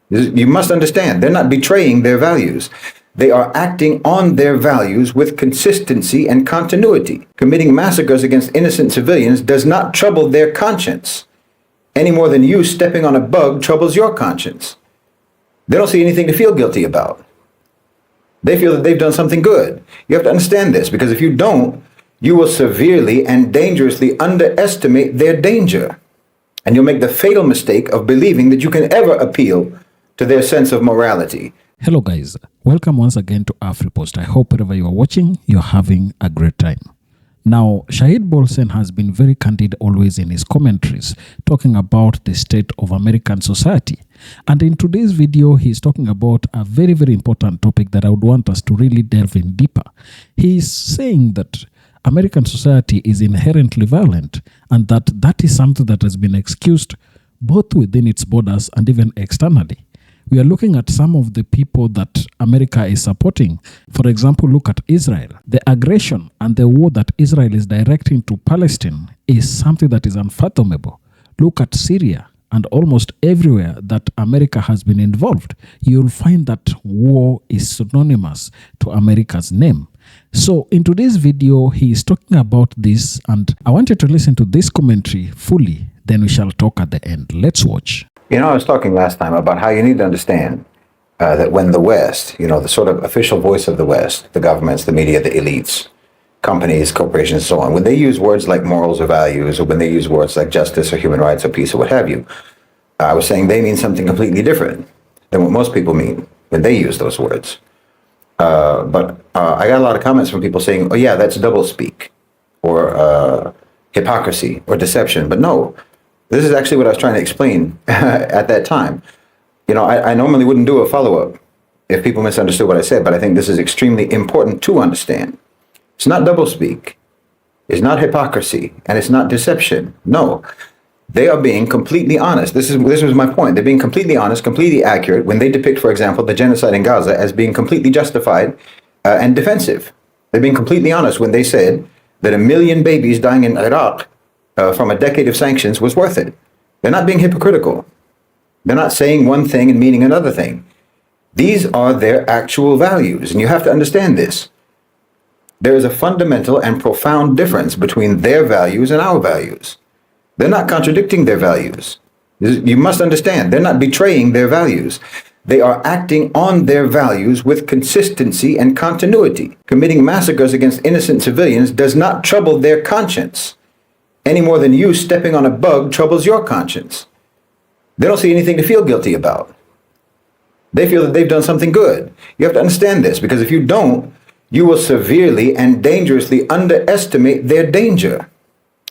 You must understand, they're not betraying their values. They are acting on their values with consistency and continuity. Committing massacres against innocent civilians does not trouble their conscience any more than you stepping on a bug troubles your conscience. They don't see anything to feel guilty about. They feel that they've done something good. You have to understand this, because if you don't, you will severely and dangerously underestimate their danger. And you'll make the fatal mistake of believing that you can ever appeal to their sense of morality. Hello guys, welcome once again to AfriPost. I hope wherever you are watching, you're having a great time. Now, Shahid Bolsen has been very candid always in his commentaries, talking about the state of American society. And in today's video, he's talking about a very, very important topic that I would want us to really delve in deeper. He's saying that American society is inherently violent, and that is something that has been excused both within its borders and even externally. We are looking at some of the people that America is supporting. For example, look at Israel. The aggression and the war that Israel is directing to Palestine is something that is unfathomable. Look at Syria, and almost everywhere that America has been involved, you'll find that war is synonymous to America's name. So in today's video, he is talking about this, and I want you to listen to this commentary fully, then we shall talk at the end. Let's watch. You know, I was talking last time about how you need to understand that when the West, the sort of official voice of the West, the governments, the media, the elites, companies, corporations, and so on, when they use words like morals or values, or when they use words like justice or human rights or peace or what have you, I was saying they mean something completely different than what most people mean when they use those words. But I got a lot of comments from people saying, oh yeah, that's doublespeak, or hypocrisy, or deception. But no, this is actually what I was trying to explain at that time. I normally wouldn't do a follow-up if people misunderstood what I said, but I think this is extremely important to understand. It's not doublespeak, it's not hypocrisy, and it's not deception. No, they are being completely honest. This was my point. They're being completely honest, completely accurate when they depict, for example, the genocide in Gaza as being completely justified and defensive. They're being completely honest when they said that 1 million babies dying in Iraq from a decade of sanctions was worth it. They're not being hypocritical. They're not saying one thing and meaning another thing. These are their actual values, and you have to understand this. There is a fundamental and profound difference between their values and our values. They're not contradicting their values. You must understand, they're not betraying their values. They are acting on their values with consistency and continuity. Committing massacres against innocent civilians does not trouble their conscience any more than you stepping on a bug troubles your conscience. They don't see anything to feel guilty about. They feel that they've done something good. You have to understand this, because if you don't, you will severely and dangerously underestimate their danger.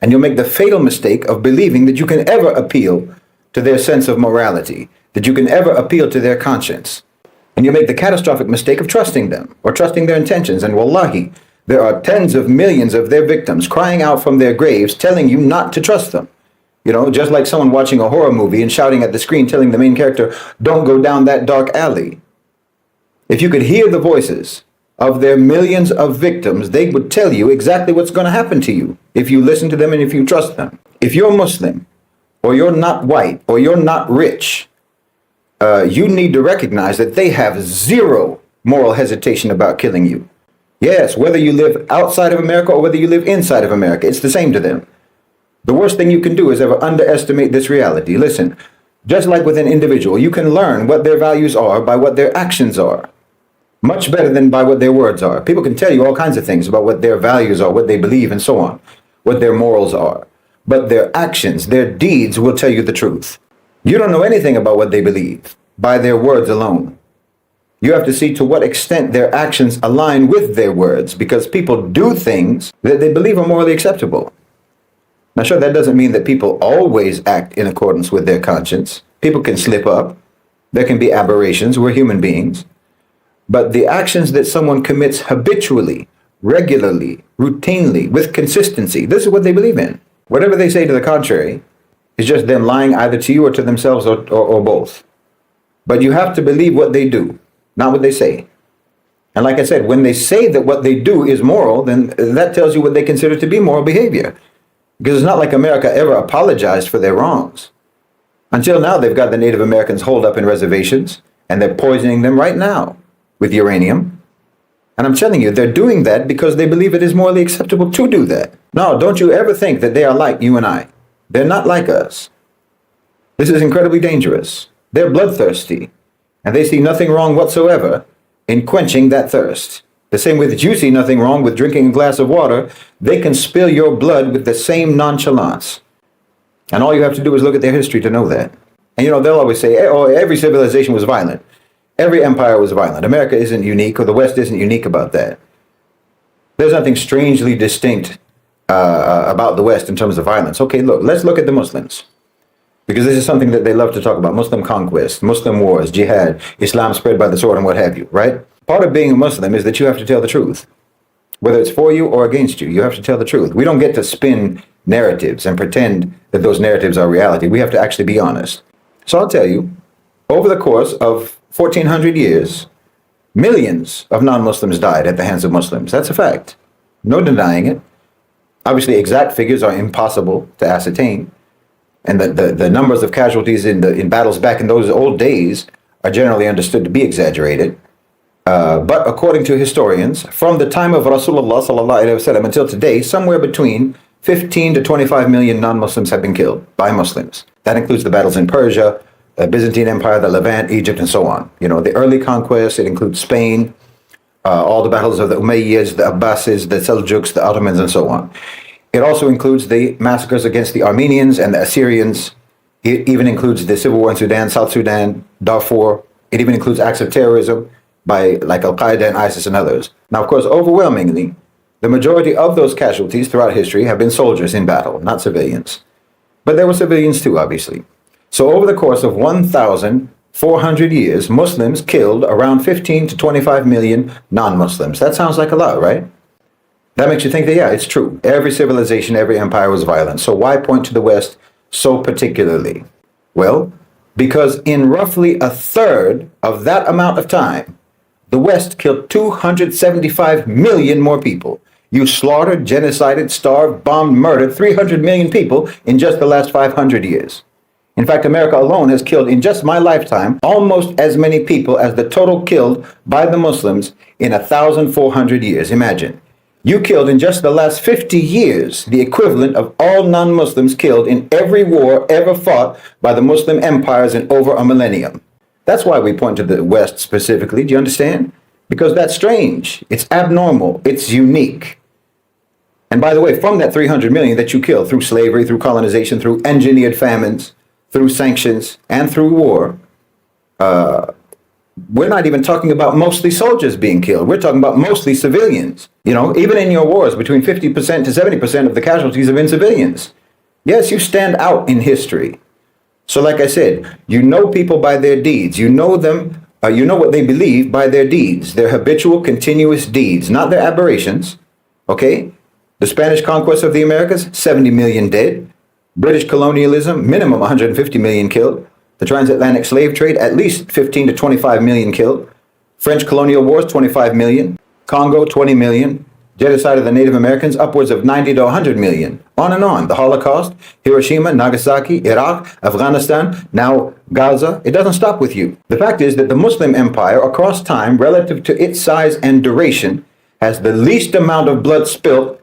And you'll make the fatal mistake of believing that you can ever appeal to their sense of morality, that you can ever appeal to their conscience. And you'll make the catastrophic mistake of trusting them, or trusting their intentions. And wallahi, there are tens of millions of their victims crying out from their graves, telling you not to trust them. Just like someone watching a horror movie and shouting at the screen, telling the main character, don't go down that dark alley. If you could hear the voices of their millions of victims, they would tell you exactly what's going to happen to you if you listen to them and if you trust them. If you're Muslim, or you're not white, or you're not rich, you need to recognize that they have zero moral hesitation about killing you. Yes, whether you live outside of America or whether you live inside of America, it's the same to them. The worst thing you can do is ever underestimate this reality. Listen, just like with an individual, you can learn what their values are by what their actions are. Much better than by what their words are. People can tell you all kinds of things about what their values are, what they believe, and so on, what their morals are. But their actions, their deeds will tell you the truth. You don't know anything about what they believe by their words alone. You have to see to what extent their actions align with their words, because people do things that they believe are morally acceptable. Now, sure, that doesn't mean that people always act in accordance with their conscience. People can slip up. There can be aberrations. We're human beings. But the actions that someone commits habitually, regularly, routinely, with consistency, this is what they believe in. Whatever they say to the contrary is just them lying either to you or to themselves, or both. But you have to believe what they do, not what they say. And like I said, when they say that what they do is moral, then that tells you what they consider to be moral behavior. Because it's not like America ever apologized for their wrongs. Until now, they've got the Native Americans holed up in reservations, and they're poisoning them right now with uranium. And I'm telling you, they're doing that because they believe it is morally acceptable to do that. No, don't you ever think that they are like you and I. They're not like us. This is incredibly dangerous. They're bloodthirsty, and they see nothing wrong whatsoever in quenching that thirst. The same way that you see nothing wrong with drinking a glass of water, they can spill your blood with the same nonchalance. And all you have to do is look at their history to know that. And they'll always say, oh, every civilization was violent. Every empire was violent. America isn't unique, or the West isn't unique about that. There's nothing strangely distinct about the West in terms of violence. Okay, let's look at the Muslims. Because this is something that they love to talk about. Muslim conquest, Muslim wars, jihad, Islam spread by the sword, and what have you, right? Part of being a Muslim is that you have to tell the truth. Whether it's for you or against you, you have to tell the truth. We don't get to spin narratives and pretend that those narratives are reality. We have to actually be honest. So I'll tell you, over the course of 1400 years, millions of non-Muslims died at the hands of Muslims. That's a fact. No denying it. Obviously, exact figures are impossible to ascertain. And the numbers of casualties in battles back in those old days are generally understood to be exaggerated. But according to historians, from the time of Rasulullah sallallahu alaihi wasallam until today, somewhere between 15 to 25 million non-Muslims have been killed by Muslims. That includes the battles in Persia, the Byzantine Empire, the Levant, Egypt, and so on. The early conquests, it includes Spain, all the battles of the Umayyads, the Abbasids, the Seljuks, the Ottomans, and so on. It also includes the massacres against the Armenians and the Assyrians. It even includes the civil war in Sudan, South Sudan, Darfur. It even includes acts of terrorism by like Al-Qaeda and ISIS and others. Now, of course, overwhelmingly, the majority of those casualties throughout history have been soldiers in battle, not civilians. But there were civilians too, obviously. So over the course of 1,400 years, Muslims killed around 15 to 25 million non-Muslims. That sounds like a lot, right? That makes you think that, yeah, it's true. Every civilization, every empire was violent. So why point to the West so particularly? Well, because in roughly a third of that amount of time, the West killed 275 million more people. You slaughtered, genocided, starved, bombed, murdered 300 million people in just the last 500 years. In fact, America alone has killed in just my lifetime almost as many people as the total killed by the Muslims in 1,400 years. Imagine. You killed in just the last 50 years the equivalent of all non-Muslims killed in every war ever fought by the Muslim empires in over a millennium. That's why we point to the West specifically. Do you understand? Because that's strange. It's abnormal. It's unique. And by the way, from that 300 million that you killed through slavery, through colonization, through engineered famines, through sanctions, and through war, we're not even talking about mostly soldiers being killed. We're talking about mostly civilians. Even in your wars, between 50% to 70% of the casualties have been civilians. Yes, you stand out in history. So like I said, you know people by their deeds. You know them, you know what they believe by their deeds, their habitual, continuous deeds, not their aberrations. Okay? The Spanish conquest of the Americas, 70 million dead. British colonialism, minimum 150 million killed. The transatlantic slave trade, at least 15 to 25 million killed. French colonial wars, 25 million. Congo, 20 million. Genocide of the Native Americans, upwards of 90 to 100 million. On and on. The Holocaust, Hiroshima, Nagasaki, Iraq, Afghanistan, now Gaza. It doesn't stop with you. The fact is that the Muslim empire, across time, relative to its size and duration, has the least amount of blood spilt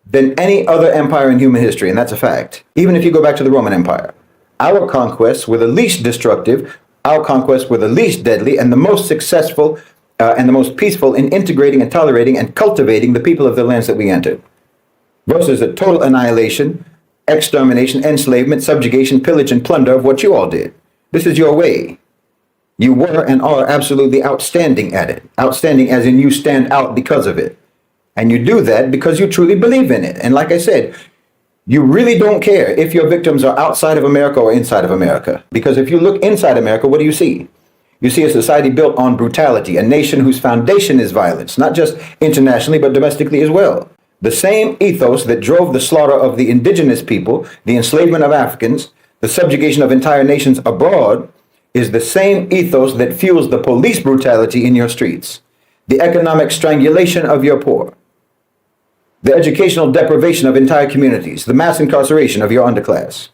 than any other empire in human history, and that's a fact. Even if you go back to the Roman Empire. Our conquests were the least destructive, our conquests were the least deadly, and the most successful and the most peaceful in integrating and tolerating and cultivating the people of the lands that we entered. Versus the total annihilation, extermination, enslavement, subjugation, pillage, and plunder of what you all did. This is your way. You were and are absolutely outstanding at it. Outstanding as in you stand out because of it. And you do that because you truly believe in it. And like I said, you really don't care if your victims are outside of America or inside of America. Because if you look inside America, what do you see? You see a society built on brutality, a nation whose foundation is violence, not just internationally, but domestically as well. The same ethos that drove the slaughter of the indigenous people, the enslavement of Africans, the subjugation of entire nations abroad, is the same ethos that fuels the police brutality in your streets, the economic strangulation of your poor, the educational deprivation of entire communities, the mass incarceration of your underclass.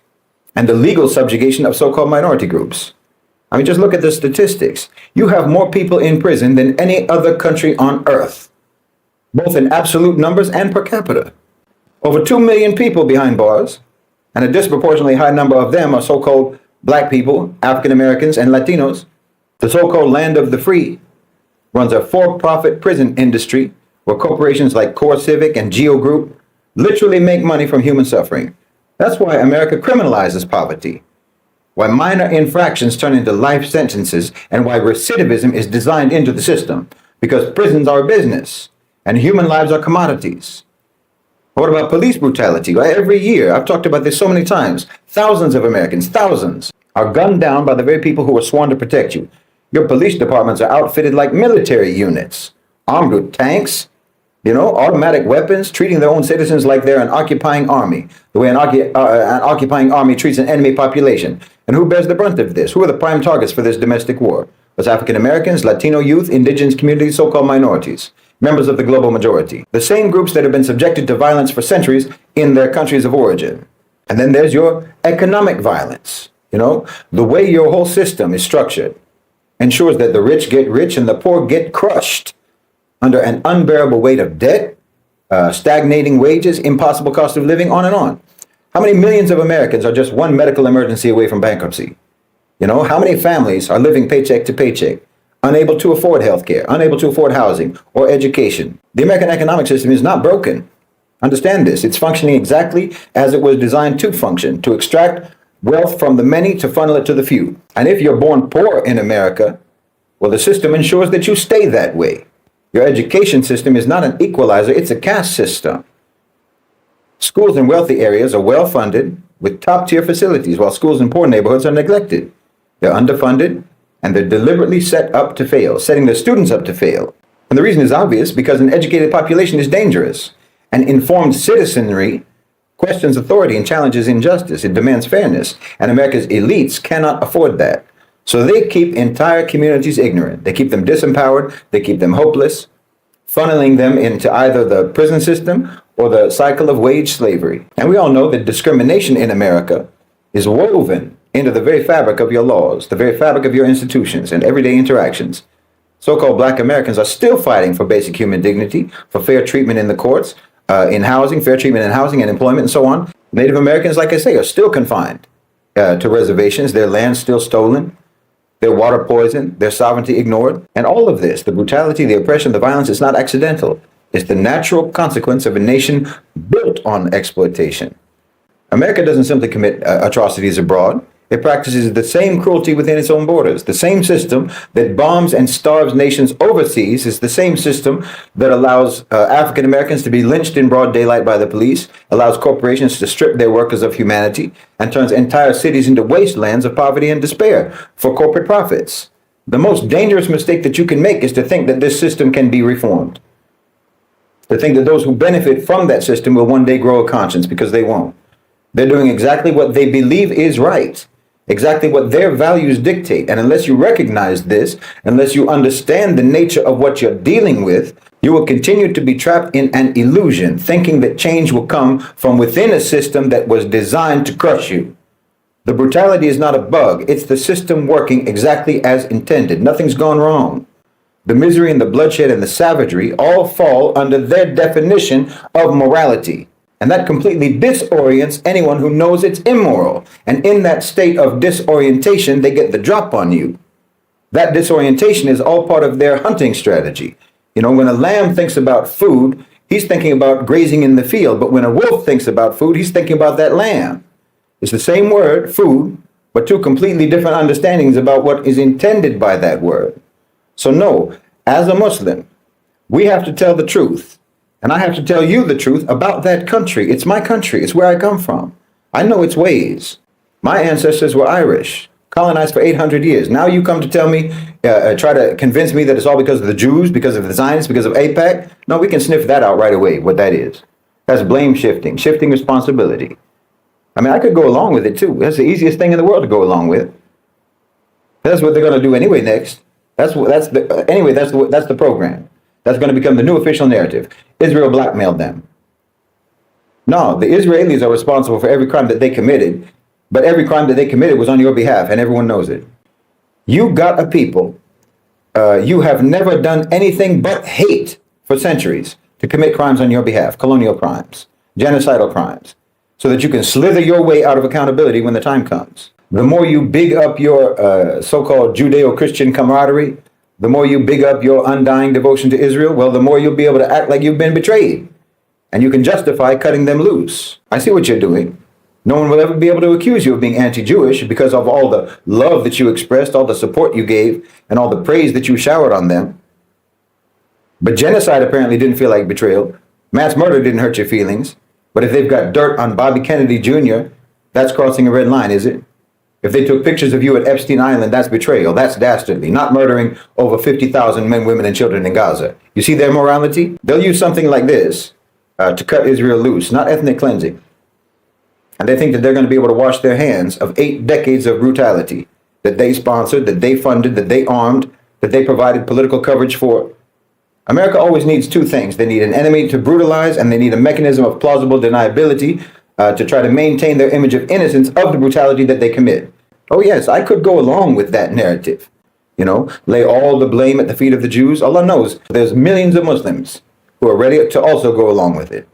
and the legal subjugation of so-called minority groups. I mean, just look at the statistics. You have more people in prison than any other country on earth, both in absolute numbers and per capita. Over 2 million people behind bars, and a disproportionately high number of them are so-called black people, African Americans, and Latinos. The so-called land of the free runs a for-profit prison industry where corporations like Core Civic and Geo Group literally make money from human suffering. That's why America criminalizes poverty, why minor infractions turn into life sentences, and why recidivism is designed into the system, because prisons are a business and human lives are commodities. What about police brutality? Well, every year, I've talked about this so many times, thousands of Americans, thousands, are gunned down by the very people who are sworn to protect you. Your police departments are outfitted like military units, armed with tanks, automatic weapons, treating their own citizens like they're an occupying army, the way an occupying army treats an enemy population. And who bears the brunt of this? Who are the prime targets for this domestic war? It's African Americans, Latino youth, indigenous communities, so-called minorities, members of the global majority, the same groups that have been subjected to violence for centuries in their countries of origin. And then there's your economic violence. The way your whole system is structured ensures that the rich get rich and the poor get crushed under an unbearable weight of debt, stagnating wages, impossible cost of living, on and on. How many millions of Americans are just one medical emergency away from bankruptcy? How many families are living paycheck to paycheck, unable to afford healthcare, unable to afford housing or education? The American economic system is not broken. Understand this. It's functioning exactly as it was designed to function, to extract wealth from the many to funnel it to the few. And if you're born poor in America, well, the system ensures that you stay that way. Your education system is not an equalizer, it's a caste system. Schools in wealthy areas are well funded with top-tier facilities, while schools in poor neighborhoods are neglected. They're underfunded, and they're deliberately set up to fail, setting their students up to fail. And the reason is obvious, because an educated population is dangerous. An informed citizenry questions authority and challenges injustice. It demands fairness, and America's elites cannot afford that. So they keep entire communities ignorant. They keep them disempowered. They keep them hopeless, funneling them into either the prison system or the cycle of wage slavery. And we all know that discrimination in America is woven into the very fabric of your laws, the very fabric of your institutions and everyday interactions. So-called black Americans are still fighting for basic human dignity, for fair treatment in the courts, in housing, fair treatment in housing and employment and so on. Native Americans, like I say, are still confined to reservations, their land still stolen, their water poisoned, their sovereignty ignored. And all of this, the brutality, the oppression, the violence, is not accidental. It's the natural consequence of a nation built on exploitation. America doesn't simply commit atrocities abroad. It practices the same cruelty within its own borders. The same system that bombs and starves nations overseas is the same system that allows African Americans to be lynched in broad daylight by the police, allows corporations to strip their workers of humanity, and turns entire cities into wastelands of poverty and despair for corporate profits. The most dangerous mistake that you can make is to think that this system can be reformed. To think that those who benefit from that system will one day grow a conscience, because they won't. They're doing exactly what they believe is right. Exactly what their values dictate. And unless you recognize this, unless you understand the nature of what you're dealing with, you will continue to be trapped in an illusion, thinking that change will come from within a system that was designed to crush you. The brutality is not a bug. It's the system working exactly as intended. Nothing's gone wrong. The misery and the bloodshed and the savagery all fall under their definition of morality. And that completely disorients anyone who knows it's immoral. And in that state of disorientation, they get the drop on you. That disorientation is all part of their hunting strategy. When a lamb thinks about food, he's thinking about grazing in the field. But when a wolf thinks about food, he's thinking about that lamb. It's the same word, food, but two completely different understandings about what is intended by that word. So no, as a Muslim, we have to tell the truth. And I have to tell you the truth about that country. It's my country. It's where I come from. I know its ways. My ancestors were Irish, colonized for 800 years. Now you come to tell me, try to convince me that it's all because of the Jews, because of the Zionists, because of AIPAC. No, we can sniff that out right away, what that is. That's blame shifting, shifting responsibility. I mean, I could go along with it too. That's the easiest thing in the world to go along with. That's what they're going to do anyway next. That's the program. That's going to become the new official narrative. Israel blackmailed them. No, the Israelis are responsible for every crime that they committed. but every crime that they committed was on your behalf, and everyone knows it. You got a people, you have never done anything but hate for centuries to commit crimes on your behalf, colonial crimes, genocidal crimes, so that you can slither your way out of accountability when the time comes. The more you big up your so-called Judeo-Christian camaraderie, the more you big up your undying devotion to Israel, well, the more you'll be able to act like you've been betrayed. And you can justify cutting them loose. I see what you're doing. No one will ever be able to accuse you of being anti-Jewish because of all the love that you expressed, all the support you gave, and all the praise that you showered on them. But genocide apparently didn't feel like betrayal. Mass murder didn't hurt your feelings. But if they've got dirt on Bobby Kennedy Jr., that's crossing a red line, is it? If they took pictures of you at Epstein Island, that's betrayal. That's dastardly. Not murdering over 50,000 men, women, and children in Gaza. You see their morality? They'll use something like this to cut Israel loose, not ethnic cleansing. And they think that they're going to be able to wash their hands of 8 decades of brutality that they sponsored, that they funded, that they armed, that they provided political coverage for. America always needs 2 things. They need an enemy to brutalize, and they need a mechanism of plausible deniability to try to maintain their image of innocence of the brutality that they commit. Oh yes, I could go along with that narrative. Lay all the blame at the feet of the Jews. Allah knows there's millions of Muslims who are ready to also go along with it,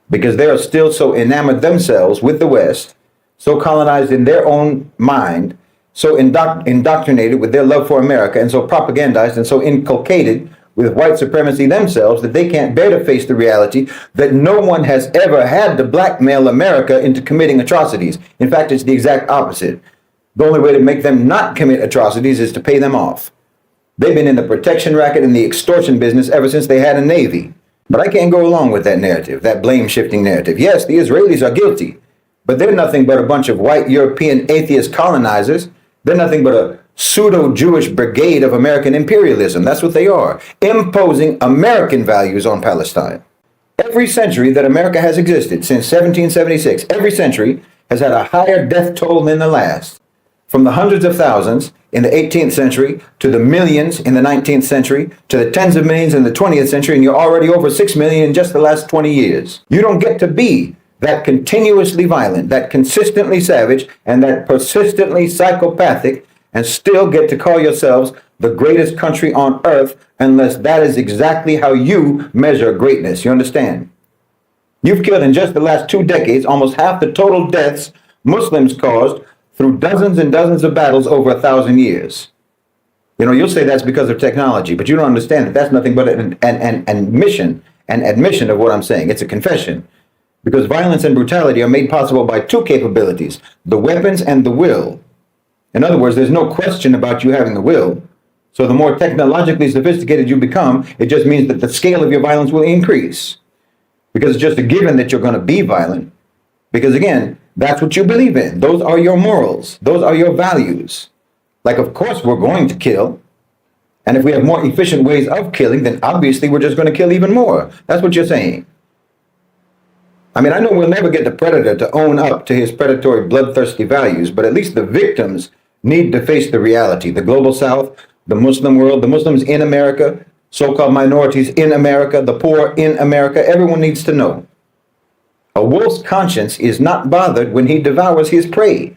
because they are still so enamored themselves with the West, so colonized in their own mind, so indoctrinated with their love for America, and so propagandized and so inculcated with white supremacy themselves that they can't bear to face the reality that no one has ever had to blackmail America into committing atrocities. In fact, it's the exact opposite. The only way to make them not commit atrocities is to pay them off. They've been in the protection racket and the extortion business ever since they had a navy. But I can't go along with that narrative, that blame-shifting narrative. Yes, the Israelis are guilty, but they're nothing but a bunch of white European atheist colonizers. They're nothing but a pseudo-Jewish brigade of American imperialism. That's what they are, imposing American values on Palestine. Every century that America has existed, since 1776, every century has had a higher death toll than the last. From the hundreds of thousands in the 18th century, to the millions in the 19th century, to the tens of millions in the 20th century, and you're already over 6 million in just the last 20 years. You don't get to be that continuously violent, that consistently savage, and that persistently psychopathic, and still get to call yourselves the greatest country on earth, unless that is exactly how you measure greatness. You understand? You've killed in just the last 2 decades almost half the total deaths Muslims caused through dozens and dozens of battles over 1,000 years. You'll say that's because of technology, but you don't understand that that's nothing but an admission of what I'm saying. It's a confession. Because violence and brutality are made possible by 2 capabilities, the weapons and the will. In other words, there's no question about you having the will. So the more technologically sophisticated you become, it just means that the scale of your violence will increase. Because it's just a given that you're going to be violent. Because again, that's what you believe in. Those are your morals. Those are your values. Like, of course, we're going to kill. And if we have more efficient ways of killing, then obviously we're just going to kill even more. That's what you're saying. I mean, I know we'll never get the predator to own up to his predatory, bloodthirsty values, but at least the victims need to face the reality. The global South, the Muslim world, the Muslims in America, so-called minorities in America, the poor in America, everyone needs to know. A wolf's conscience is not bothered when he devours his prey.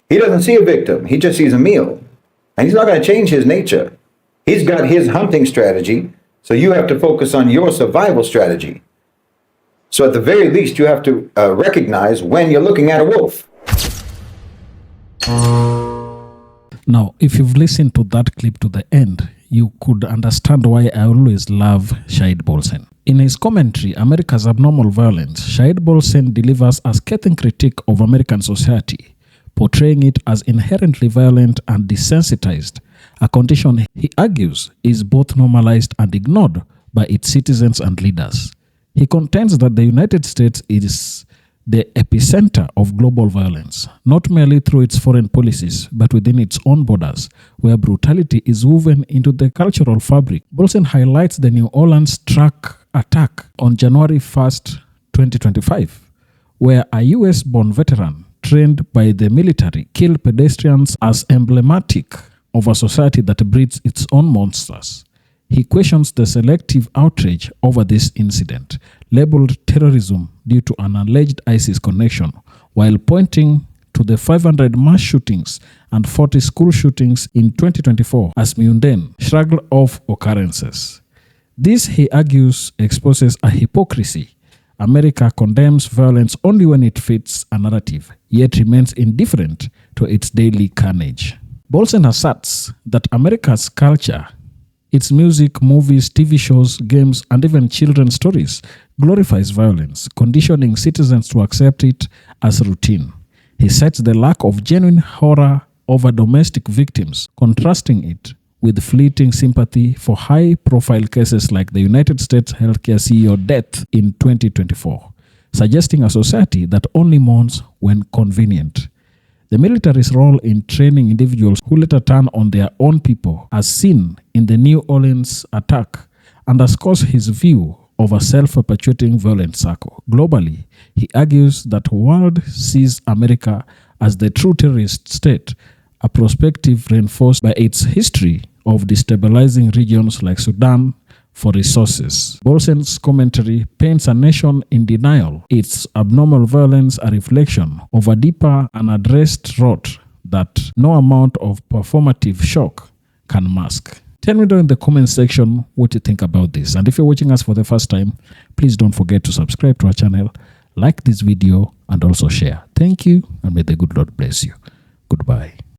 He doesn't see a victim. He just sees a meal. And he's not going to change his nature. He's got his hunting strategy, so you have to focus on your survival strategy. So at the very least, you have to recognize when you're looking at a wolf. Now, if you've listened to that clip to the end, you could understand why I always love Shahid Bolsen. In his commentary, America's Abnormal Violence, Shahid Bolsen delivers a scathing critique of American society, portraying it as inherently violent and desensitized, a condition he argues is both normalized and ignored by its citizens and leaders. He contends that the United States is the epicenter of global violence, not merely through its foreign policies, but within its own borders, where brutality is woven into the cultural fabric. Bolsen highlights the New Orleans truck attack on January 1st, 2025, where a US-born veteran trained by the military killed pedestrians as emblematic of a society that breeds its own monsters. He questions the selective outrage over this incident, labeled terrorism due to an alleged ISIS connection, while pointing to the 500 mass shootings and 40 school shootings in 2024 as mundane, shrugged-off occurrences. This, he argues, exposes a hypocrisy. America condemns violence only when it fits a narrative, yet remains indifferent to its daily carnage. Bolsen asserts that America's culture, its music, movies, TV shows, games, and even children's stories glorifies violence, conditioning citizens to accept it as routine. He cites the lack of genuine horror over domestic victims, contrasting it with fleeting sympathy for high-profile cases like the United States healthcare CEO death in 2024, suggesting a society that only mourns when convenient. The military's role in training individuals who later turn on their own people, as seen in the New Orleans attack, underscores his view of a self-perpetuating violent circle. Globally, he argues that the world sees America as the true terrorist state, a perspective reinforced by its history of destabilizing regions like Sudan for resources. Bolsen's commentary paints a nation in denial, its abnormal violence a reflection of a deeper unaddressed rot that no amount of performative shock can mask. Tell me down in the comment section what you think about this. And if you're watching us for the first time, please don't forget to subscribe to our channel, like this video, and also share. Thank you, and may the good Lord bless you. Goodbye.